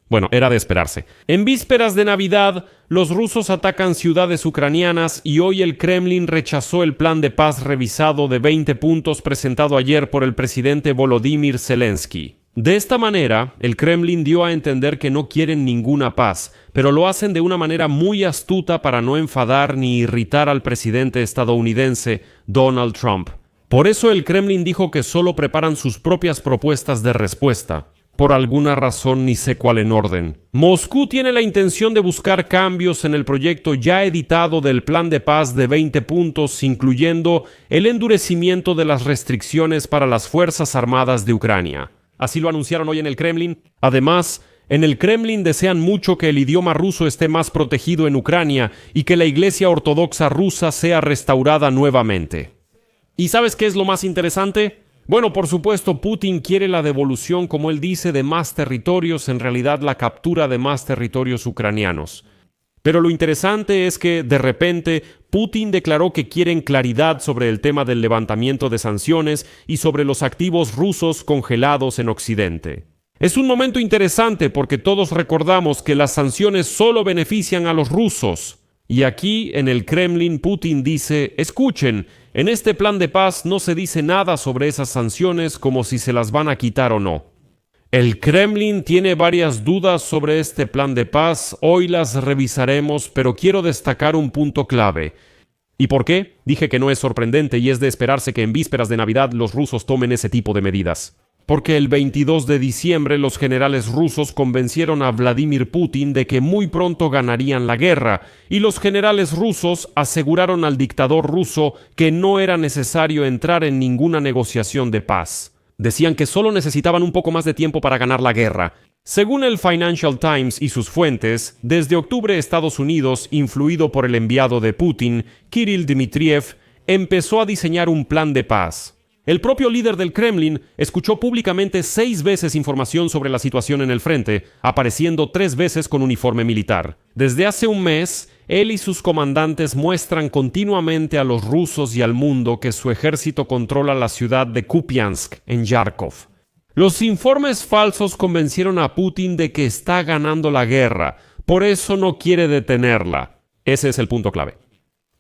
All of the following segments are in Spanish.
Bueno, era de esperarse. En vísperas de Navidad, los rusos atacan ciudades ucranianas y hoy el Kremlin rechazó el plan de paz revisado de 20 puntos presentado ayer por el presidente Volodymyr Zelensky. De esta manera, el Kremlin dio a entender que no quieren ninguna paz, pero lo hacen de una manera muy astuta para no enfadar ni irritar al presidente estadounidense Donald Trump. Por eso el Kremlin dijo que solo preparan sus propias propuestas de respuesta. Por alguna razón ni sé cuál en orden. Moscú tiene la intención de buscar cambios en el proyecto ya editado del plan de paz de 20 puntos, incluyendo el endurecimiento de las restricciones para las Fuerzas Armadas de Ucrania. Así lo anunciaron hoy en el Kremlin. Además, en el Kremlin desean mucho que el idioma ruso esté más protegido en Ucrania y que la Iglesia Ortodoxa rusa sea restaurada nuevamente. ¿Y sabes qué es lo más interesante? Bueno, por supuesto, Putin quiere la devolución, como él dice, de más territorios, en realidad la captura de más territorios ucranianos. Pero lo interesante es que, de repente, Putin declaró que quieren claridad sobre el tema del levantamiento de sanciones y sobre los activos rusos congelados en Occidente. Es un momento interesante porque todos recordamos que las sanciones solo benefician a los rusos. Y aquí, en el Kremlin, Putin dice, escuchen, en este plan de paz no se dice nada sobre esas sanciones como si se las van a quitar o no. El Kremlin tiene varias dudas sobre este plan de paz, hoy las revisaremos, pero quiero destacar un punto clave. ¿Y por qué? Dije que no es sorprendente y es de esperarse que en vísperas de Navidad los rusos tomen ese tipo de medidas. Porque el 22 de diciembre los generales rusos convencieron a Vladimir Putin de que muy pronto ganarían la guerra, y los generales rusos aseguraron al dictador ruso que no era necesario entrar en ninguna negociación de paz. Decían que solo necesitaban un poco más de tiempo para ganar la guerra. Según el Financial Times y sus fuentes, desde octubre Estados Unidos, influido por el enviado de Putin, Kirill Dmitriev, empezó a diseñar un plan de paz. El propio líder del Kremlin escuchó públicamente 6 veces información sobre la situación en el frente, apareciendo 3 veces con uniforme militar. Desde hace un mes, él y sus comandantes muestran continuamente a los rusos y al mundo que su ejército controla la ciudad de Kupiansk, en Yarkov. Los informes falsos convencieron a Putin de que está ganando la guerra, por eso no quiere detenerla. Ese es el punto clave.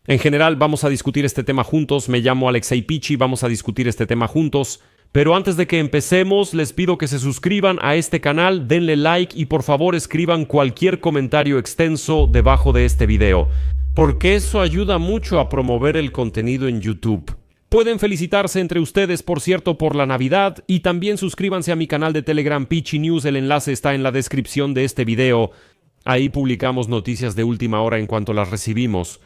En general, vamos a discutir este tema juntos. Me llamo Alexei Pichi, vamos a discutir este tema juntos. Pero antes de que empecemos, les pido que se suscriban a este canal, denle like y por favor escriban cualquier comentario extenso debajo de este video, porque eso ayuda mucho a promover el contenido en YouTube. Pueden felicitarse entre ustedes, por cierto, por la Navidad, y también suscríbanse a mi canal de Telegram Pichi News, el enlace está en la descripción de este video. Ahí publicamos noticias de última hora en cuanto las recibimos.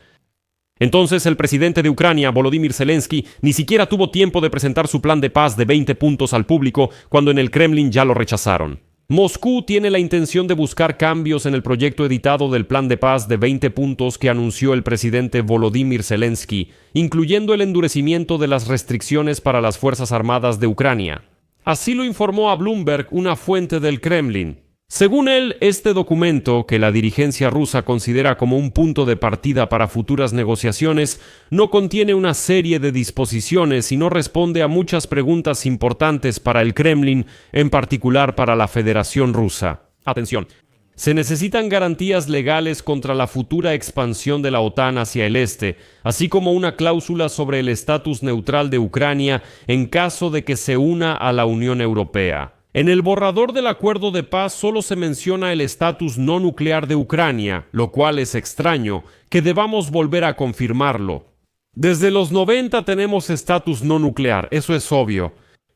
Entonces el presidente de Ucrania, Volodymyr Zelensky, ni siquiera tuvo tiempo de presentar su plan de paz de 20 puntos al público cuando en el Kremlin ya lo rechazaron. Moscú tiene la intención de buscar cambios en el proyecto editado del plan de paz de 20 puntos que anunció el presidente Volodymyr Zelensky, incluyendo el endurecimiento de las restricciones para las Fuerzas Armadas de Ucrania. Así lo informó a Bloomberg una fuente del Kremlin. Según él, este documento, que la dirigencia rusa considera como un punto de partida para futuras negociaciones, no contiene una serie de disposiciones y no responde a muchas preguntas importantes para el Kremlin, en particular para la Federación Rusa. Atención. Se necesitan garantías legales contra la futura expansión de la OTAN hacia el este, así como una cláusula sobre el estatus neutral de Ucrania en caso de que se una a la Unión Europea. En el borrador del acuerdo de paz solo se menciona el estatus no nuclear de Ucrania, lo cual es extraño, que debamos volver a confirmarlo. Desde los 90 tenemos estatus no nuclear, eso es obvio.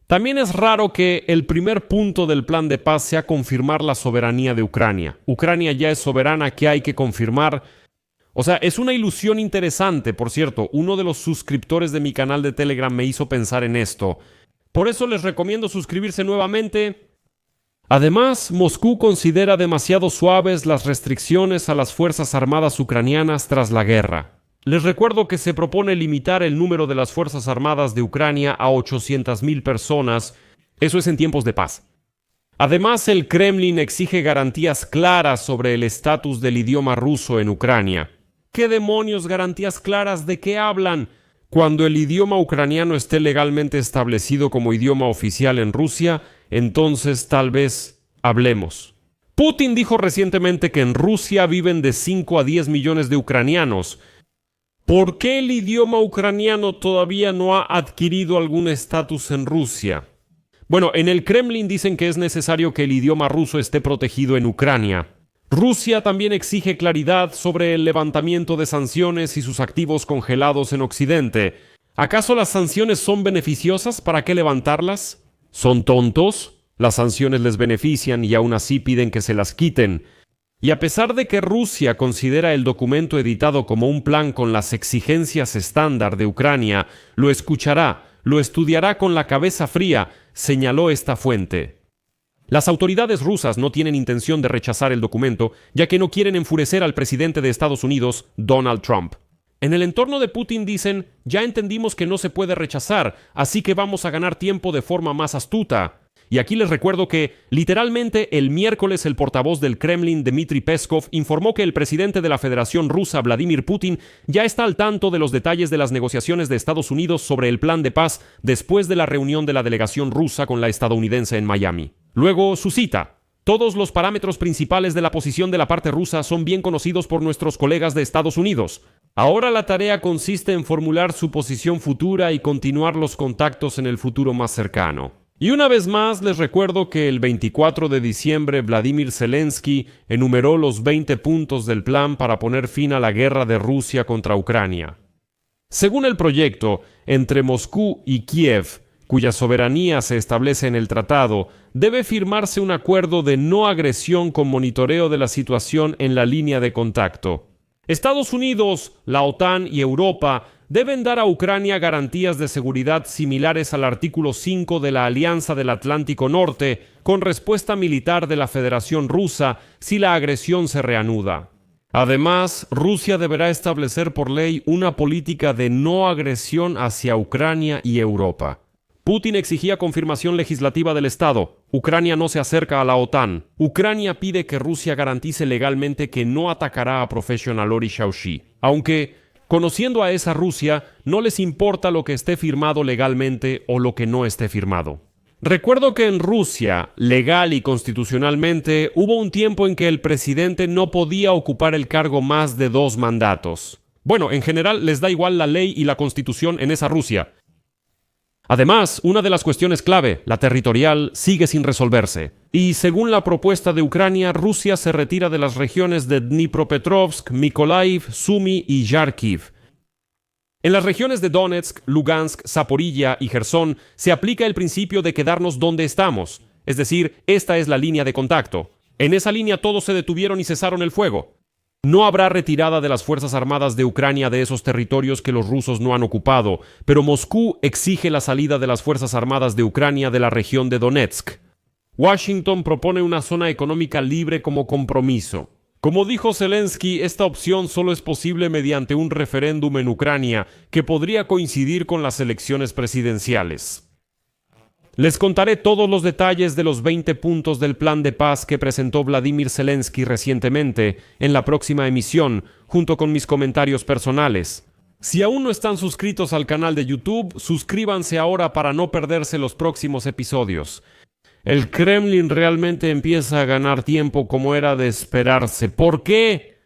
También es raro que el primer punto del plan de paz sea confirmar la soberanía de Ucrania. Ucrania ya es soberana, ¿qué hay que confirmar? O sea, es una ilusión interesante, por cierto. Uno de los suscriptores de mi canal de Telegram me hizo pensar en esto. Por eso les recomiendo suscribirse nuevamente. Además, Moscú considera demasiado suaves las restricciones a las Fuerzas Armadas ucranianas tras la guerra. Les recuerdo que se propone limitar el número de las Fuerzas Armadas de Ucrania a 800,000 personas. Eso es en tiempos de paz. Además, el Kremlin exige garantías claras sobre el estatus del idioma ruso en Ucrania. ¿Qué demonios garantías claras? ¿De qué hablan? Cuando el idioma ucraniano esté legalmente establecido como idioma oficial en Rusia, entonces tal vez hablemos. Putin dijo recientemente que en Rusia viven de 5 a 10 millones de ucranianos. ¿Por qué el idioma ucraniano todavía no ha adquirido algún estatus en Rusia? Bueno, en el Kremlin dicen que es necesario que el idioma ruso esté protegido en Ucrania. Rusia también exige claridad sobre el levantamiento de sanciones y sus activos congelados en Occidente. ¿Acaso las sanciones son beneficiosas? ¿Para qué levantarlas? ¿Son tontos? Las sanciones les benefician y aún así piden que se las quiten. Y a pesar de que Rusia considera el documento editado como un plan con las exigencias estándar de Ucrania, lo escuchará, lo estudiará con la cabeza fría, señaló esta fuente. Las autoridades rusas no tienen intención de rechazar el documento, ya que no quieren enfurecer al presidente de Estados Unidos, Donald Trump. En el entorno de Putin dicen, ya entendimos que no se puede rechazar, así que vamos a ganar tiempo de forma más astuta. Y aquí les recuerdo que, literalmente, el miércoles el portavoz del Kremlin, Dmitry Peskov, informó que el presidente de la Federación Rusa, Vladimir Putin, ya está al tanto de los detalles de las negociaciones de Estados Unidos sobre el plan de paz después de la reunión de la delegación rusa con la estadounidense en Miami. Luego, su cita. Todos los parámetros principales de la posición de la parte rusa son bien conocidos por nuestros colegas de Estados Unidos. Ahora la tarea consiste en formular su posición futura y continuar los contactos en el futuro más cercano. Y una vez más les recuerdo que el 24 de diciembre Vladimir Zelensky enumeró los 20 puntos del plan para poner fin a la guerra de Rusia contra Ucrania. Según el proyecto, entre Moscú y Kiev, cuya soberanía se establece en el tratado, debe firmarse un acuerdo de no agresión con monitoreo de la situación en la línea de contacto. Estados Unidos, la OTAN y Europa deben dar a Ucrania garantías de seguridad similares al artículo 5 de la Alianza del Atlántico Norte, con respuesta militar de la Federación Rusa si la agresión se reanuda. Además, Rusia deberá establecer por ley una política de no agresión hacia Ucrania y Europa. Putin exigía confirmación legislativa del Estado. Ucrania no se acerca a la OTAN. Ucrania pide que Rusia garantice legalmente que no atacará a Professional y Shaoxi. Aunque, conociendo a esa Rusia, no les importa lo que esté firmado legalmente o lo que no esté firmado. Recuerdo que en Rusia, legal y constitucionalmente, hubo un tiempo en que el presidente no podía ocupar el cargo más de 2 mandatos. Bueno, en general les da igual la ley y la constitución en esa Rusia. Además, una de las cuestiones clave, la territorial, sigue sin resolverse. Y según la propuesta de Ucrania, Rusia se retira de las regiones de Dnipropetrovsk, Mykolaiv, Sumy y Yarkiv. En las regiones de Donetsk, Lugansk, Zaporilla y Jersón se aplica el principio de quedarnos donde estamos, es decir, esta es la línea de contacto. En esa línea todos se detuvieron y cesaron el fuego. No habrá retirada de las Fuerzas Armadas de Ucrania de esos territorios que los rusos no han ocupado, pero Moscú exige la salida de las Fuerzas Armadas de Ucrania de la región de Donetsk. Washington propone una zona económica libre como compromiso. Como dijo Zelensky, esta opción solo es posible mediante un referéndum en Ucrania que podría coincidir con las elecciones presidenciales. Les contaré todos los detalles de los 20 puntos del plan de paz que presentó Vladimir Zelensky recientemente en la próxima emisión, junto con mis comentarios personales. Si aún no están suscritos al canal de YouTube, suscríbanse ahora para no perderse los próximos episodios. El Kremlin realmente empieza a ganar tiempo como era de esperarse. ¿Por qué?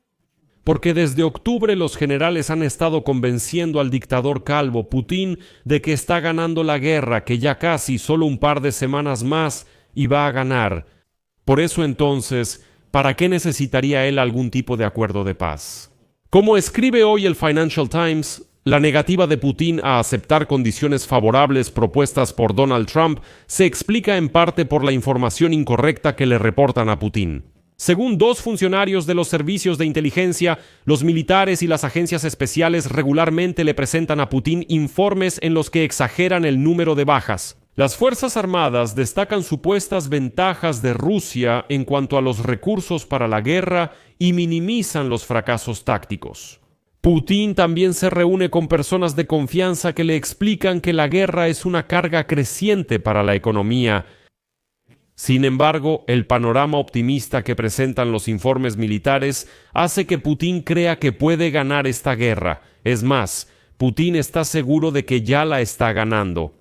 Porque desde octubre los generales han estado convenciendo al dictador calvo Putin de que está ganando la guerra, que ya casi solo un par de semanas más y va a ganar. Por eso entonces, ¿para qué necesitaría él algún tipo de acuerdo de paz? Como escribe hoy el Financial Times, la negativa de Putin a aceptar condiciones favorables propuestas por Donald Trump se explica en parte por la información incorrecta que le reportan a Putin. Según 2 funcionarios de los servicios de inteligencia, los militares y las agencias especiales regularmente le presentan a Putin informes en los que exageran el número de bajas. Las Fuerzas Armadas destacan supuestas ventajas de Rusia en cuanto a los recursos para la guerra y minimizan los fracasos tácticos. Putin también se reúne con personas de confianza que le explican que la guerra es una carga creciente para la economía. Sin embargo, el panorama optimista que presentan los informes militares hace que Putin crea que puede ganar esta guerra. Es más, Putin está seguro de que ya la está ganando.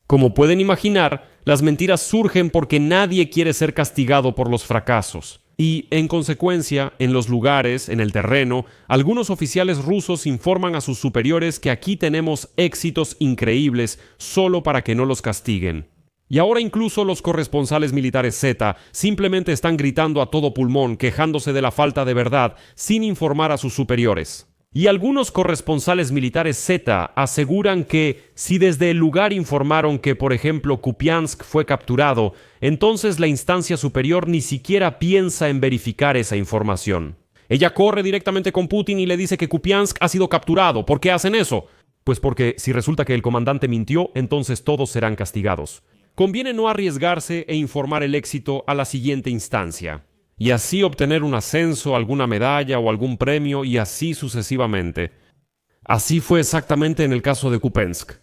Como pueden imaginar, las mentiras surgen porque nadie quiere ser castigado por los fracasos. Y, en consecuencia, en los lugares, en el terreno, algunos oficiales rusos informan a sus superiores que aquí tenemos éxitos increíbles solo para que no los castiguen. Y ahora incluso los corresponsales militares Z simplemente están gritando a todo pulmón, quejándose de la falta de verdad, sin informar a sus superiores. Y algunos corresponsales militares Z aseguran que si desde el lugar informaron que, por ejemplo, Kupiansk fue capturado, entonces la instancia superior ni siquiera piensa en verificar esa información. Ella corre directamente con Putin y le dice que Kupiansk ha sido capturado. ¿Por qué hacen eso? Pues porque si resulta que el comandante mintió, entonces todos serán castigados. Conviene no arriesgarse e informar el éxito a la siguiente instancia, y así obtener un ascenso, alguna medalla o algún premio, y así sucesivamente. Así fue exactamente en el caso de Kupiansk.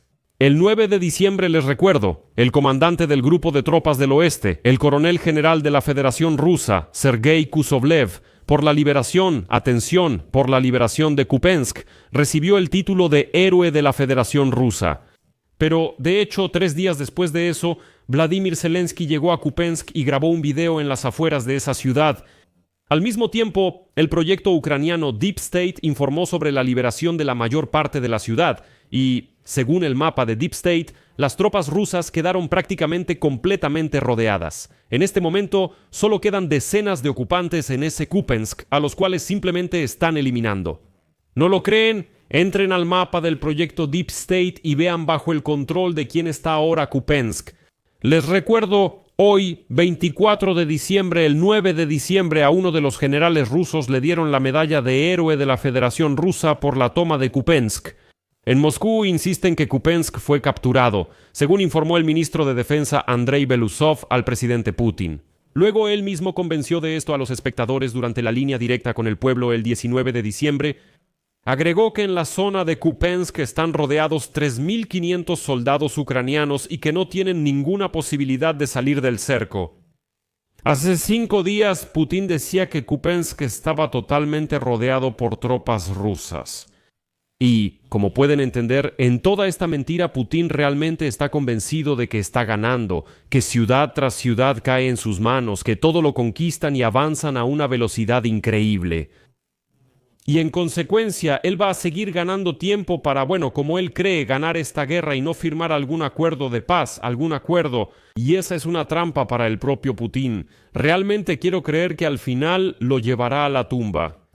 El 9 de diciembre, les recuerdo, el comandante del Grupo de Tropas del Oeste, el coronel general de la Federación Rusa, Sergei Kusovlev, por la liberación, atención, por la liberación de Kupiansk, recibió el título de Héroe de la Federación Rusa. Pero, de hecho, 3 días después de eso, Vladimir Zelensky llegó a Kupiansk y grabó un video en las afueras de esa ciudad. Al mismo tiempo, el proyecto ucraniano Deep State informó sobre la liberación de la mayor parte de la ciudad y, según el mapa de Deep State, las tropas rusas quedaron prácticamente completamente rodeadas. En este momento, solo quedan decenas de ocupantes en ese Kupiansk, a los cuales simplemente están eliminando. ¿No lo creen? Entren al mapa del proyecto Deep State y vean bajo el control de quién está ahora Kupiansk. Les recuerdo, hoy, 24 de diciembre, el 9 de diciembre, a uno de los generales rusos le dieron la medalla de Héroe de la Federación Rusa por la toma de Kupiansk. En Moscú insisten que Kupiansk fue capturado, según informó el ministro de Defensa Andrei Belousov al presidente Putin. Luego él mismo convenció de esto a los espectadores durante la línea directa con el pueblo el 19 de diciembre. Agregó que en la zona de Kupiansk están rodeados 3.500 soldados ucranianos y que no tienen ninguna posibilidad de salir del cerco. Hace 5 días Putin decía que Kupiansk estaba totalmente rodeado por tropas rusas. Y, como pueden entender, en toda esta mentira Putin realmente está convencido de que está ganando, que ciudad tras ciudad cae en sus manos, que todo lo conquistan y avanzan a una velocidad increíble. Y en consecuencia, él va a seguir ganando tiempo para, como él cree, ganar esta guerra y no firmar algún acuerdo de paz, algún acuerdo. Y esa es una trampa para el propio Putin. Realmente quiero creer que al final lo llevará a la tumba.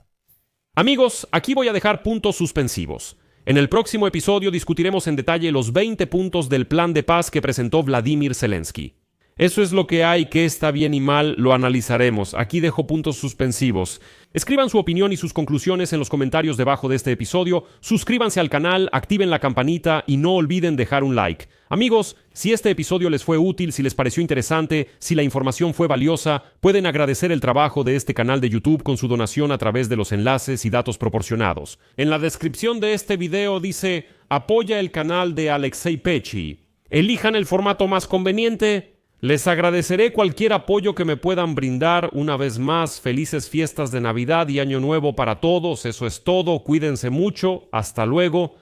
Amigos, aquí voy a dejar puntos suspensivos. En el próximo episodio discutiremos en detalle los 20 puntos del plan de paz que presentó Vladimir Zelensky. Eso es lo que hay, qué está bien y mal, lo analizaremos. Aquí dejo puntos suspensivos. Escriban su opinión y sus conclusiones en los comentarios debajo de este episodio, suscríbanse al canal, activen la campanita y no olviden dejar un like. Amigos, si este episodio les fue útil, si les pareció interesante, si la información fue valiosa, pueden agradecer el trabajo de este canal de YouTube con su donación a través de los enlaces y datos proporcionados. En la descripción de este video dice, apoya el canal de Alexei Pechi. Elijan el formato más conveniente. Les agradeceré cualquier apoyo que me puedan brindar. Una vez más, felices fiestas de Navidad y Año Nuevo para todos. Eso es todo. Cuídense mucho. Hasta luego.